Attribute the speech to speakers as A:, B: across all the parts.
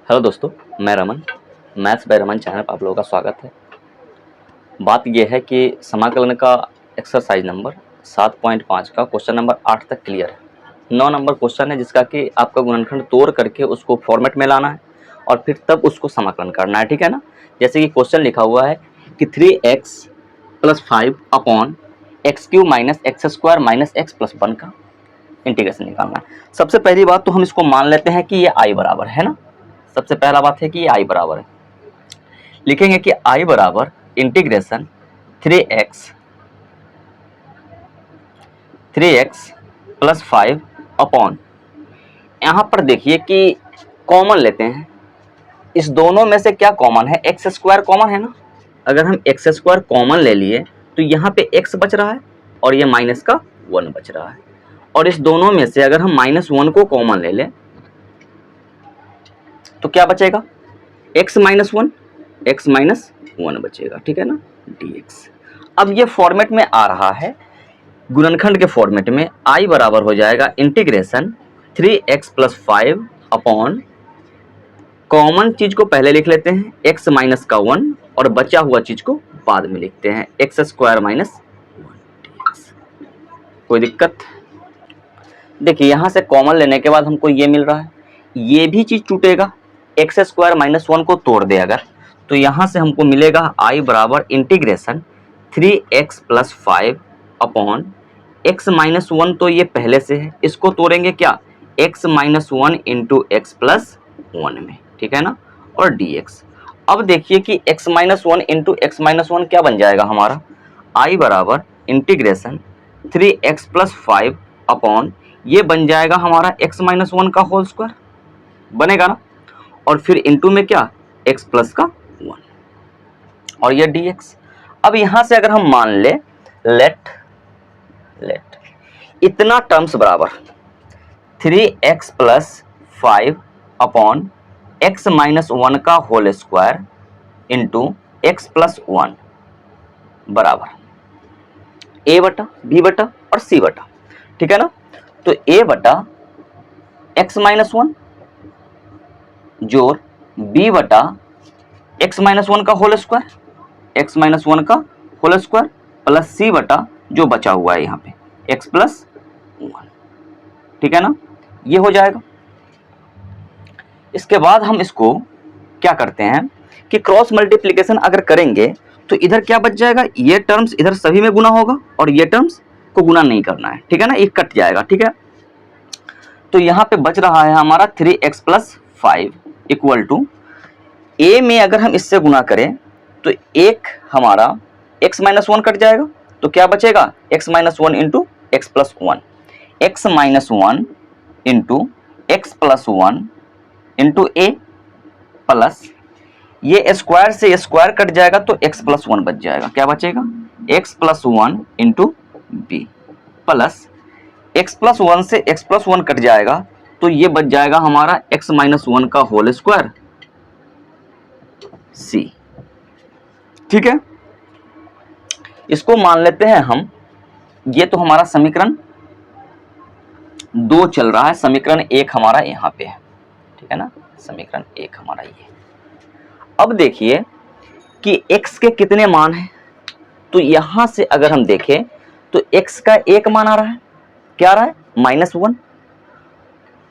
A: Hello दोस्तों, मैं Raman. Maths by Raman channel पर आप लोगों का स्वागत है। बात यह है कि समाकलन का एक्सरसाइज नंबर 7.5 का क्वेश्चन नंबर 8 तक क्लियर है। 9 नंबर क्वेश्चन है जिसका कि आपका गुणनखंड तोड़ करके उसको फॉर्मेट में लाना है और फिर तब उसको समाकलन करना है, ठीक है ना। जैसे कि क्वेश्चन लिखा हुआ है कि 3x + 5 upon x³ - x² - x+1 का इंटीग्रेशन निकालना है। सबसे पहली बात तो हम इसको मान लेते हैं कि ये i बराबर है ना। सबसे पहला बात है कि ये i बराबर है। लिखेंगे कि i बराबर इंटीग्रेशन 3x + 5 अपॉन, यहाँ पर देखिए कि कॉमन लेते हैं। इस दोनों में से क्या कॉमन है? x² कॉमन है ना। अगर हम x² कॉमन ले लिए तो यहाँ पे x बच रहा है और ये माइनस का 1 बच रहा है। और इस दोनों में से अगर हम -1 को कॉमन ले लें तो क्या बचेगा? x - 1 बचेगा, ठीक है ना, dx। अब ये फॉर्मेट में आ रहा है, गुणनखंड के फॉर्मेट में i बराबर हो जाएगा इंटीग्रेशन 3x + 5 अपॉन, कॉमन चीज को पहले लिख लेते हैं x - 1 और बचा हुआ चीज को बाद में लिखते हैं x² - 1 dx। कोई दिक्कत? देखिए यहां से कॉमन लेने के बाद हमको ये मिल रहा है, ये भी चीज टूटेगा, x² - 1 को तोड़ दे अगर, तो यहां से हमको मिलेगा i बराबर इंटीग्रेशन 3x + 5 अपॉन x - 1, तो ये पहले से है, इसको तोड़ेंगे क्या, x - 1 × x+1 में, ठीक है ना, और dx। अब देखिए कि x - 1 × x-1 क्या बन जाएगा हमारा, i बराबर इंटीग्रेशन 3x + 5 अपॉन, ये बन जाएगा हमारा x - 1 का होल स्क्वायर बनेगा ना, और फिर इंटू में क्या, x + 1 और ये dx। अब यहां से अगर हम मान ले लेट इतना टर्म्स बराबर 3x + 5 अपॉन x - 1 का होल स्क्वायर इंटू x + 1 बराबर a बटा b बटा और c बटा, ठीक है ना। तो a बटा x - 1 जोड़ b बटा x - 1 का होल स्क्वायर, x - 1 का होल स्क्वायर प्लस c बटा जो बचा हुआ है यहाँ पे x + 1, ठीक है ना, ये हो जाएगा। इसके बाद हम इसको क्या करते हैं कि क्रॉस मल्टीप्लिकेशन अगर करेंगे तो इधर क्या बच जाएगा, ये टर्म्स इधर सभी में गुना होगा और ये टर्म्स को गुना नहीं करना है, ठीक है ना, ये कट जाएगा, ठीक है। तो यहाँ पे बच रहा है हमारा 3x + 5 इक्वल टू, a में अगर हम इससे गुना करें तो एक हमारा x - 1 कट जाएगा, तो क्या बचेगा, x - 1 × x+1, x - 1 × x+1 into a plus, ये स्क्वायर से स्क्वायर कट जाएगा तो x+1 बच जाएगा, क्या बचेगा, x+1 into b plus x+1 से x+1 कट जाएगा तो ये बच जाएगा हमारा x - 1 का होल स्क्वायर c, ठीक है। इसको मान लेते हैं हम, ये तो हमारा समीकरण 2 चल रहा है, समीकरण 1 हमारा यहाँ पे है, ठीक है ना, समीकरण 1 हमारा ये। अब देखिए कि x के कितने मान हैं, तो यहां से अगर हम देखें तो x का एक मान आ रहा है, क्या आ रहा है, -1।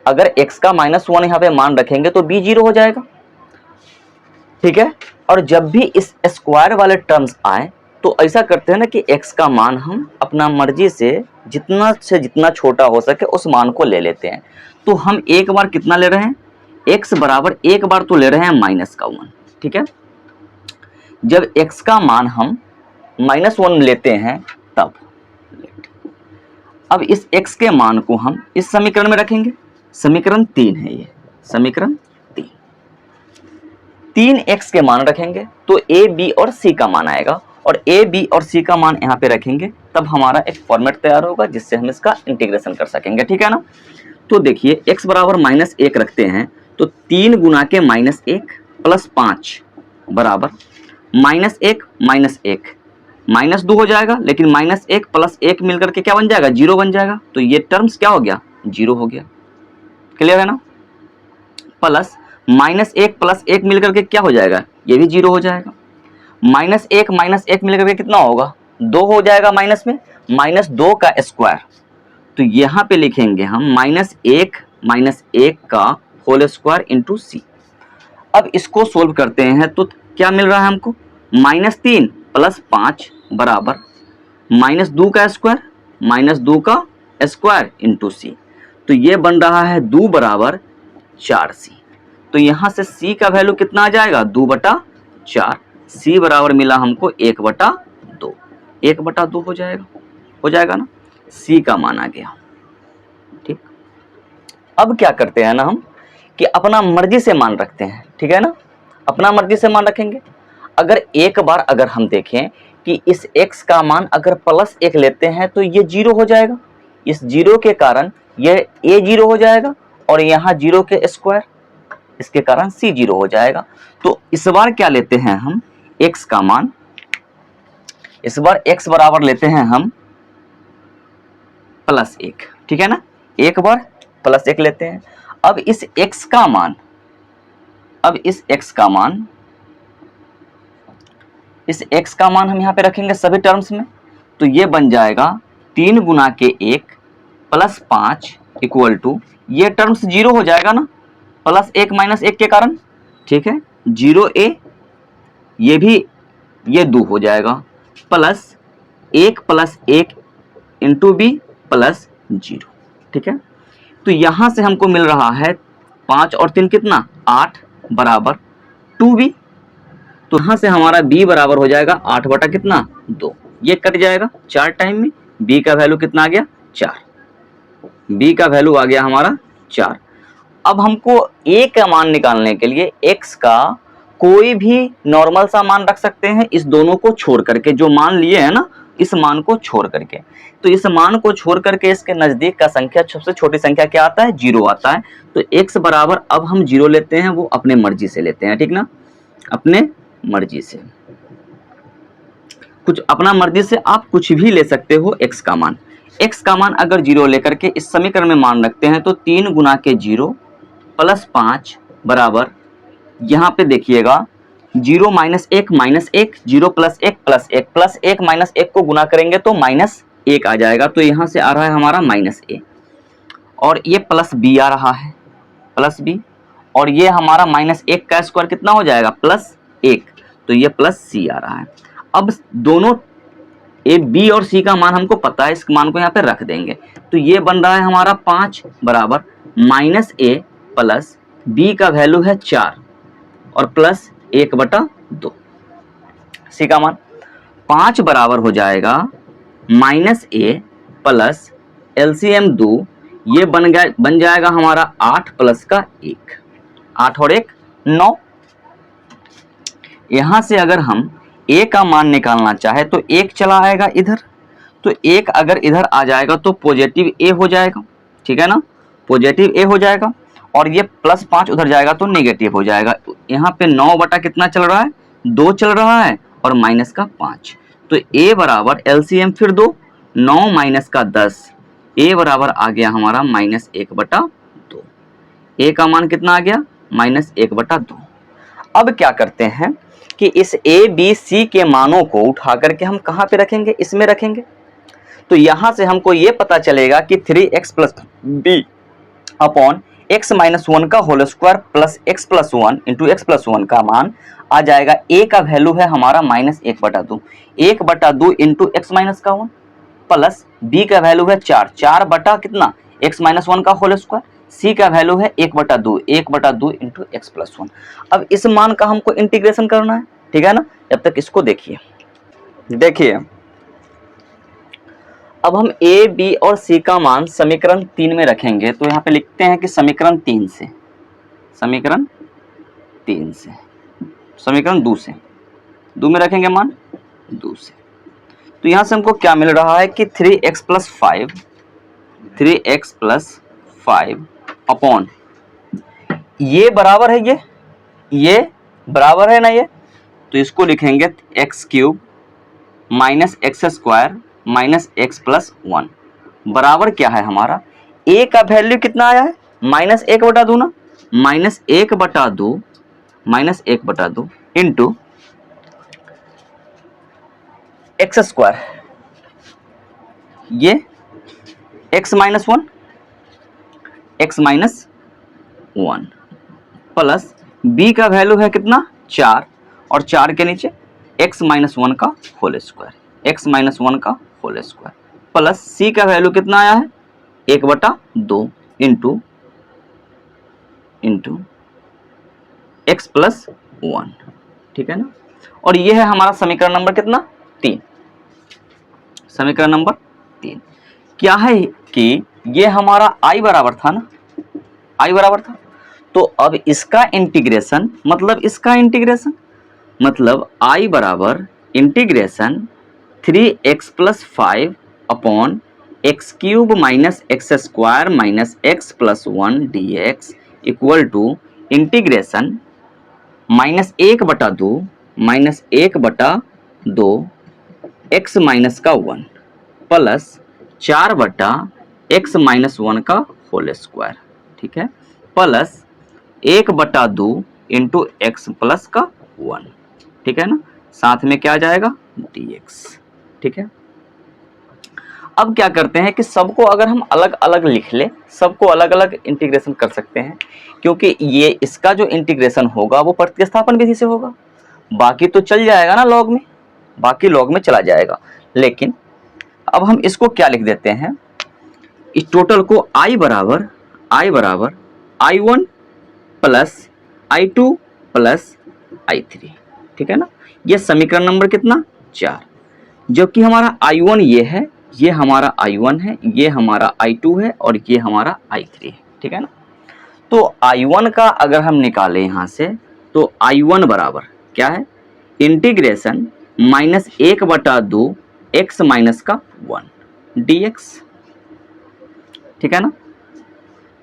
A: अगर x का -1 यहाँ पे मान रखेंगे तो b 0 हो जाएगा, ठीक है। और जब भी इस स्क्वायर वाले टर्म्स आए तो ऐसा करते हैं ना कि x का मान हम अपना मर्जी से जितना छोटा हो सके उस मान को ले लेते हैं। तो हम एक बार कितना ले रहे हैं, x बराबर एक बार तो ले रहे हैं -1, ठीक है। जब x का मान हम -1 लेते हैं तब, अब इस x के मान को हम इस समीकरण में रखेंगे, समीकरण 3 है ये, समीकरण 3x के मान रखेंगे तो a b और c का मान आएगा, और a b और c का मान यहाँ पे रखेंगे तब हमारा एक फॉर्मेट तैयार होगा जिससे हम इसका इंटीग्रेशन कर सकेंगे, ठीक है ना। तो देखिए x बराबर -1 रखते हैं तो 3 गुना के -1 + 5 बराबर -1 -2 हो जाएगा, लेकिन -1 + 1 मिलकर के क्या बन जाएगा, 0 बन जाएगा। तो ये टर्म्स क्या हो गया, 0 हो गया, क्लियर है ना। प्लस -1 प्लस 1 मिलकर के क्या हो जाएगा, ये भी 0 हो जाएगा। -1 मिलकर के कितना होगा, 2 हो जाएगा माइनस में, -2 का स्क्वायर। तो यहाँ पे लिखेंगे हम -1 का होल स्क्वायर इंटू सी। अब इसको सोल्व करते हैं तो क्या मिल रहा है हमको, -3 प्लस 5 बराबर -2 का स्क्वायर, -2 का स्क्वायर इंटू सी। तो ये बन रहा है 2 बराबर 4c। तो यहाँ से c का वैल्यू कितना आ जाएगा, 2/4। c बराबर मिला हमको 1/2, 1/2 हो जाएगा ना, c का मान आ गया। ठीक, अब क्या करते हैं ना हम कि अपना मर्जी से मान रखते हैं, ठीक है ना, अपना मर्जी से मान रखेंगे। अगर एक बार अगर हम देखें कि इस x का मान अगर +1 लेते हैं तो ये 0 हो जाएगा, इस 0 के कारण ये a 0 हो जाएगा और यहाँ 0 के स्क्वायर, इसके कारण c 0 हो जाएगा। तो इस बार क्या लेते हैं हम, x का मान, इस बार x बराबर लेते हैं हम +1, ठीक है ना, एक बार +1 लेते हैं। अब इस x का मान, इस x का मान हम यहाँ पे रखेंगे सभी टर्म्स में। तो ये बन जाएगा 3 गुना के 1 प्लस 5 इक्वल टू, ये टर्म्स 0 हो जाएगा ना, +1 -1 के कारण, ठीक है, 0a, ये भी ये 2 हो जाएगा, प्लस 1 इंटू b प्लस 0, ठीक है। तो यहाँ से हमको मिल रहा है 5 और 3 कितना, 8 बराबर 2b। तो यहाँ से हमारा b बराबर हो जाएगा 8 बटा कितना, 2। ये कट जाएगा 4 टाइम में, b का वैल्यू कितना आ गया, 4। b का वैल्यू आ गया हमारा 4। अब हमको a का मान निकालने के लिए x का कोई भी नॉर्मल सा मान रख सकते हैं, इस दोनों को छोड़ करके, जो मान लिए है ना, इस मान को छोड़ करके। तो इस मान को छोड़ करके इसके नजदीक का संख्या, सबसे छोटी संख्या क्या आता है, 0 आता है। तो x बराबर अब हम 0 लेते हैं, वो अपने मर्जी से लेते हैं, ठीक ना, अपने मर्जी से, कुछ अपना मर्जी से आप कुछ भी ले सकते हो। x का मान अगर 0 लेकर के इस समीकरण में मान रखते हैं तो 3 गुना के 0 प्लस 5 बराबर, यहाँ पे देखिएगा 0 -1 -1, 0 + 1 + 1 + 1 -1 को गुना करेंगे तो -1 आ जाएगा। तो यहाँ से आ रहा है हमारा -a, और ये प्लस b आ रहा है, प्लस b, और ये हमारा -1 का स्क्वायर कितना हो जाएगा, +1, तो ये प्लस c आ रहा है। अब दोनों a, b और c का मान हमको पता है, इस मान को यहाँ पे रख देंगे। तो ये बन रहा है हमारा 5 बराबर -a प्लस b का वैल्यू है 4 और प्लस 1/2। c का मान 5 बराबर हो जाएगा -a प्लस LCM 2, ये बन जाएगा हमारा 8 प्लस का 1, 8 और 1 9। यहां से अगर हम a का मान निकालना चाहे तो 1 चला आएगा इधर, तो 1 अगर इधर आ जाएगा तो पॉजिटिव a हो जाएगा, ठीक है ना, पॉजिटिव a हो जाएगा, और ये +5 उधर जाएगा तो नेगेटिव हो जाएगा। यहाँ पे 9 बटा कितना चल रहा है, 2 चल रहा है, और माइनस का 5। तो a बराबर LCM फिर 2, 9 माइनस का 10, a बराबर आ गया हमारा -1/2। a का मान कितना आ गया, -1/2। अब क्या करते हैं कि इस a b c के मानों को उठा करके हम कहाँ पे रखेंगे, इसमें रखेंगे। तो यहाँ से हमको ये पता चलेगा कि 3x + b अपॉन x - 1 का whole square plus x + 1 into x + 1 का मान आ जाएगा। a का वैल्यू है हमारा -1/2, 1/2 इंटू x - 1 प्लस b का वैल्यू है 4, 4 बटा कितना, x - 1 का होल स्क्वायर, c का वैल्यू है 1/2, 1/2 इंटू x + 1। अब इस मान का हमको इंटीग्रेशन करना है, ठीक है ना। जब तक इसको देखिए अब हम a, b और c का मान समीकरण 3 में रखेंगे। तो यहाँ पे लिखते हैं कि समीकरण 2 से, समीकरण 2 से 2 में रखेंगे मान 2 से। तो यहाँ से हमको क्या मिल रहा है कि 3x + 5 अपॉन, ये बराबर है, ये बराबर है ना, ये तो इसको लिखेंगे x³ - x² -x + 1 बराबर क्या है हमारा, a का वैल्यू कितना आया है, -1/2 ना, -1/2 इंटू एक्स स्क्वायर, ये x minus one plus b का वैल्यू है कितना 4 और 4 के नीचे x माइनस वन का होल स्क्वायर प्लस c का वैल्यू कितना आया है 1/2 इंटू x प्लस 1, ठीक है ना। और ये है हमारा समीकरण नंबर कितना 3। समीकरण नंबर 3 क्या है कि ये हमारा i बराबर था ना, i बराबर था, तो अब इसका इंटीग्रेशन मतलब i बराबर integration 3x plus 5 upon x cube minus x square minus x plus 1 dx equal to integration -1/2 x minus का 1 प्लस 4/x माइनस 1 का होल स्क्वायर, ठीक है, प्लस 1/2 इंटू एक्स प्लस का 1, ठीक है ना, साथ में क्या आ जाएगा dx, ठीक है। अब क्या करते हैं कि सबको अगर हम अलग अलग लिख ले, सबको अलग अलग इंटीग्रेशन कर सकते हैं, क्योंकि ये इसका जो इंटीग्रेशन होगा वो प्रतिस्थापन विधि से होगा, बाकी तो चल जाएगा ना लॉग में, बाकी लॉग में चला जाएगा। लेकिन अब हम इसको क्या लिख देते हैं, इस टोटल को i बराबर i1 plus i2 plus i3, ठीक है ना। ये समीकरण नंबर कितना 4, जबकि हमारा i1 ये है, ये हमारा i1 है, ये हमारा i2 है और ये हमारा i3 है, ठीक है ना। तो i1 का अगर हम निकालें यहाँ से तो i1 बराबर क्या है इंटीग्रेशन -1/2 x माइनस का 1 dx, ठीक है ना।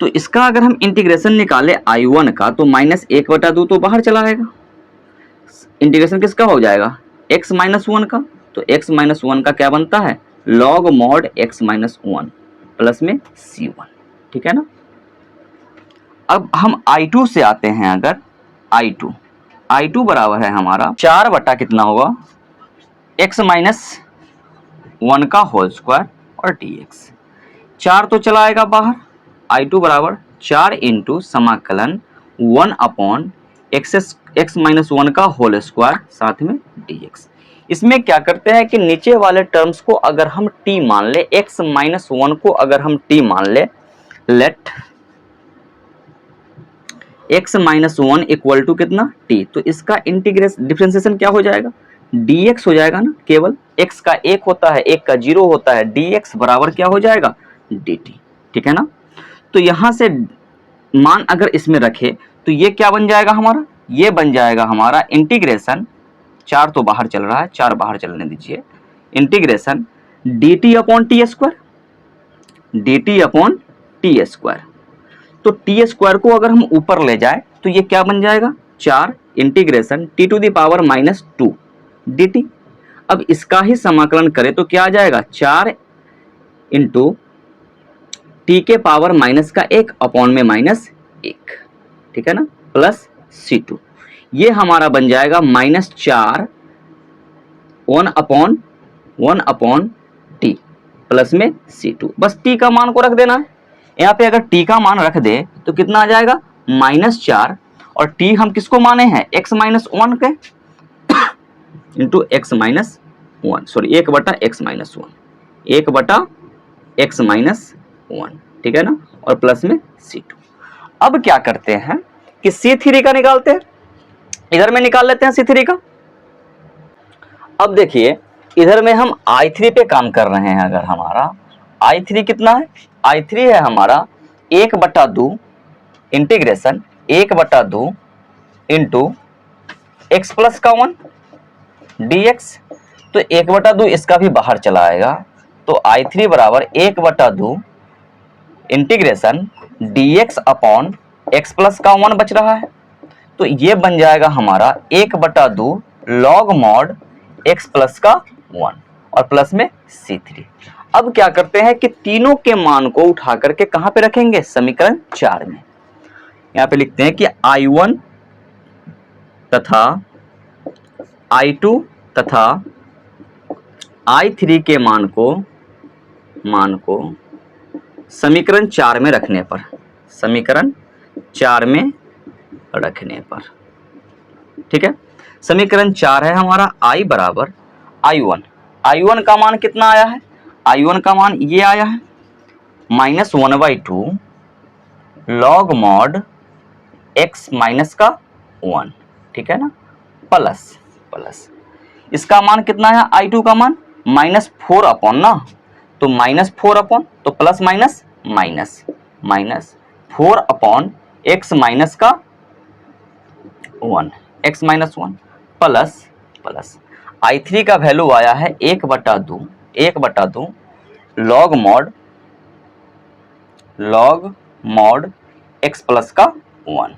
A: तो इसका अगर हम इंटीग्रेशन निकाले i1 का तो -1/2 तो बाहर चला आएगा, इंटीग्रेशन किसका हो जाएगा x माइनस 1 का, तो x माइनस 1 का क्या बनता है log mod x minus 1 plus में c1, ठीक है ना। अब हम i2 से आते हैं, अगर i2 बराबर है हमारा 4 बटा कितना होगा x माइनस 1 का होल स्क्वायर और dx, 4 तो चला आएगा बाहर, i2 बराबर 4 इंटू समाकलन 1 अपॉन x माइनस 1 का होल स्क्वायर साथ में dx। इसमें क्या करते हैं कि नीचे वाले टर्म्स को अगर हम t मान ले, x माइनस 1 को अगर हम t मान ले, let x minus 1 equal to कितना t, तो इसका इंटीग्रेशन डिफरेंशिएशन क्या हो जाएगा dx हो जाएगा ना, केवल x का 1 होता है, 1 का 0 होता है, dx बराबर क्या हो जाएगा dt, ठीक है ना। तो यहां से मान अगर इसमें रखे तो ये क्या बन जाएगा हमारा, ये बन जाएगा हमारा इंटीग्रेशन, 4 तो बाहर चल रहा है, 4 बाहर चलने दीजिए, integration dt upon T square. तो टी स्क्वायर को अगर हम ऊपर ले जाए तो ये क्या बन जाएगा 4 integration t to the power -2 dt। अब इसका ही समाकलन करें तो क्या आ जाएगा 4 इंटू टी के पावर माइनस का 1 अपॉन में -1, ठीक है ना, प्लस c2, ये हमारा बन जाएगा -4 1 अपॉन टी प्लस में c2। बस t का मान को रख देना है, यहाँ पे अगर t का मान रख दे तो कितना आ जाएगा -4, और t हम किसको माने हैं x माइनस 1 के into x minus 1, sorry 1/x minus 1, ठीक है ना, और प्लस में c2। अब क्या करते हैं कि c3 का निकालते हैं, इधर में निकाल लेते हैं c3 का। अब देखिए इधर में हम i3 पे काम कर रहे हैं, अगर हमारा i3 कितना है, i3 है हमारा 1/2 इंटीग्रेशन 1/2 इंटू एक्स प्लस का 1 dx, तो 1/2 इसका भी बाहर चला आएगा, तो i3 बराबर 1/2 integration dx upon x plus का 1 बच रहा है, तो ये बन जाएगा हमारा 1/2 लॉग मॉड x प्लस का 1 और प्लस में c3। अब क्या करते हैं कि तीनों के मान को उठा करके कहां पे रखेंगे समीकरण 4 में। यहाँ पे लिखते हैं कि I1 तथा I2 तथा I3 के मान को समीकरण 4 में रखने पर, समीकरण 4 में रखने पर, ठीक है। समीकरण 4 है हमारा I बराबर I1 का मान कितना आया है, I1 का मान ये आया है -1/2 log mod x माइनस का 1, ठीक है ना, प्लस इसका मान कितना है I2 का मान -4 अपॉन ना, तो -4 अपॉन तो plus minus 4 upon x minus का 1 प्लस I3 का वैल्यू आया है 1/2 log mod x प्लस का 1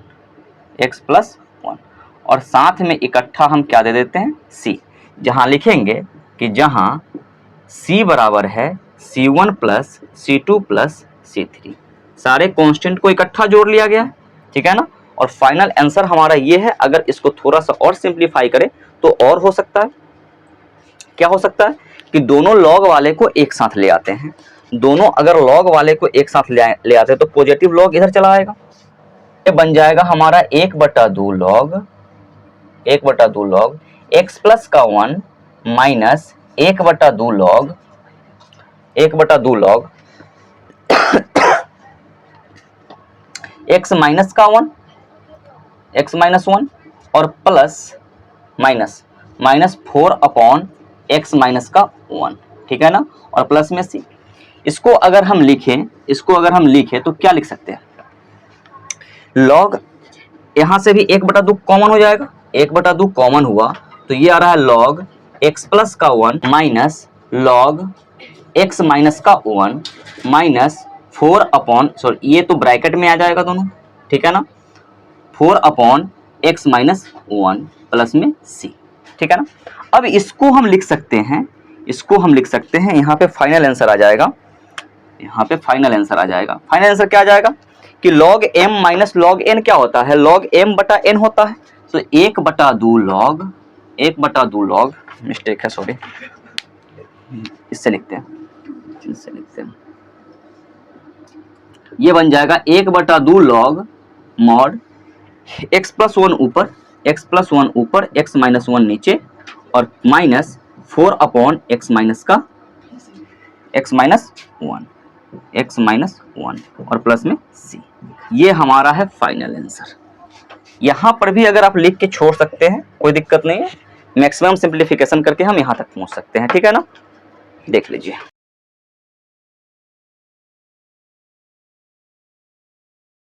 A: और साथ में इकट्ठा हम क्या दे देते हैं c, जहां लिखेंगे कि जहां c बराबर है c1 plus c2 plus c3, सारे कांस्टेंट को इकट्ठा जोड़ लिया गया है, ठीक है ना। और फाइनल आंसर हमारा ये है। अगर इसको थोड़ा सा और सिंप्लीफाई करें तो और हो सकता है, क्या हो सकता है कि दोनों लॉग वाले को एक साथ ले आते हैं, दोनों अगर लॉग वाले को एक साथ ले आते हैं तो पॉजिटिव लॉग इधर चला आएगा, ये बन जाएगा हमारा 1/2 लॉग x प्लस का 1 माइनस 1/2 लॉग x माइनस का 1 और plus minus 4 upon x minus का 1, ठीक है ना, और प्लस में c। इसको अगर हम लिखें तो क्या लिख सकते हैं, लॉग यहां से भी 1/2 कॉमन हो जाएगा, 1/2 कॉमन हुआ तो ये आ रहा है लॉग x प्लस का 1 माइनस लॉग x माइनस का 1 माइनस 4 अपॉन, सॉरी ये तो ब्रैकेट में आ जाएगा दोनों, ठीक है ना, 4 अपॉन x माइनस 1 प्लस में c, ठीक है ना। अब इसको हम लिख सकते हैं, यहाँ पे फाइनल आंसर आ जाएगा, फाइनल आंसर क्या आ जाएगा कि log m minus log n क्या होता है, log m बटा n होता है, तो 1/2 log मिस्टेक है, सॉरी, इससे लिखते हैं, ये बन जाएगा 1/2 log mod x प्लस 1 ऊपर, x माइनस 1 नीचे और माइनस 4 अपॉन x माइनस 1 और प्लस में c। ये हमारा है फाइनल आंसर। यहाँ पर भी अगर आप लिख के छोड़ सकते हैं, कोई दिक्कत नहीं है, मैक्सिमम सिंप्लीफिकेशन करके हम यहाँ तक पहुँच सकते हैं, ठीक है ना, देख लीजिए।